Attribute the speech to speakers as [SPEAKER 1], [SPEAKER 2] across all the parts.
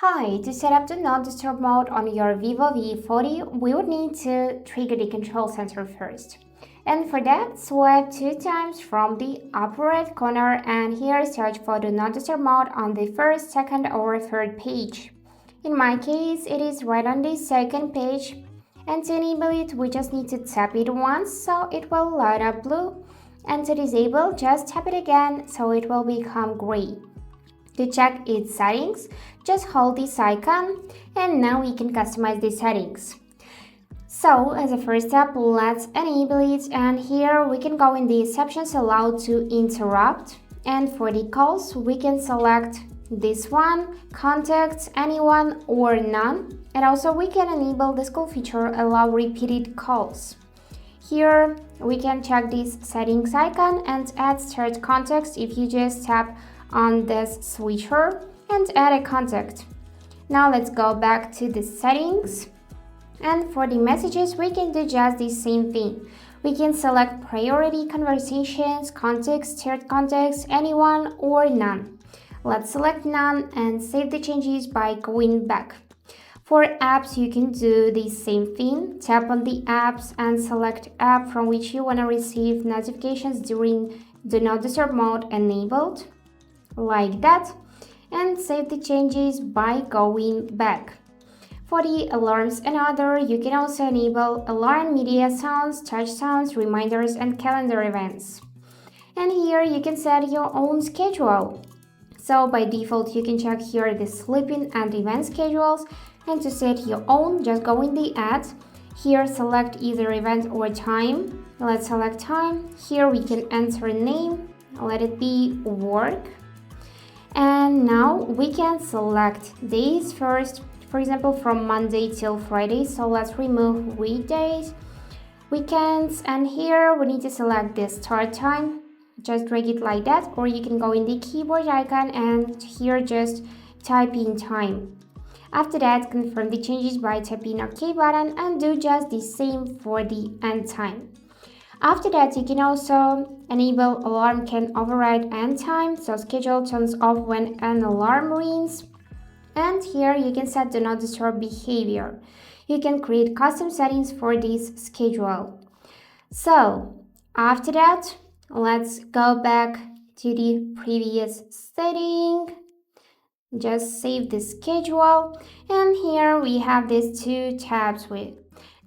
[SPEAKER 1] Hi, to set up the non-disturb mode on your Vivo V40, we would need to trigger the control center first. And for that, swipe 2 times from the upper right corner and here search for the non-disturb mode on the first, second or third page. In my case, it is right on the second page. And to enable it, we just need to tap it once so it will light up blue. And to disable, just tap it again so it will become gray. To check its settings, just hold this icon and now we can customize the settings. So as a first step, let's enable it and here we can go in the exceptions allowed to interrupt, and for the calls we can select this one, contacts, anyone or none, and also we can enable this cool feature allow repeated calls. Here we can check this settings icon and add start context if you just tap on this switcher and add a contact. Now let's go back to the settings, and for the messages we can do just the same thing. We can select priority, conversations, contacts, shared contacts, anyone or none. Let's select none and save the changes by going back. For apps you can do the same thing. Tap on the apps and select app from which you want to receive notifications during the no disturb mode enabled, like that, and save the changes by going back. For the alarms and other, you can also enable alarm, media sounds, touch sounds, reminders and calendar events. And here you can set your own schedule. So by default you can check here the sleeping and event schedules, and to set your own just go in the add. Here select either event or time. Let's select time. Here we can enter a name, let it be work. And now we can select days first, for example from Monday till Friday, so let's remove weekdays, weekends, and here we need to select the start time. Just drag it like that, or you can go in the keyboard icon and here just type in time. After that, confirm the changes by tapping OK button and do just the same for the end time. After that, you can also enable alarm can override end time, so schedule turns off when an alarm rings. And here you can set do not disturb behavior. You can create custom settings for this schedule. So after that, let's go back to the previous setting. Just save the schedule, and here we have these two tabs with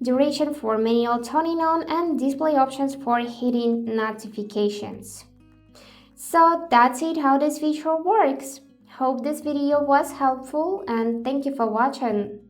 [SPEAKER 1] duration for manual turning on and display options for hidden notifications. So that's it how this feature works. Hope this video was helpful and thank you for watching.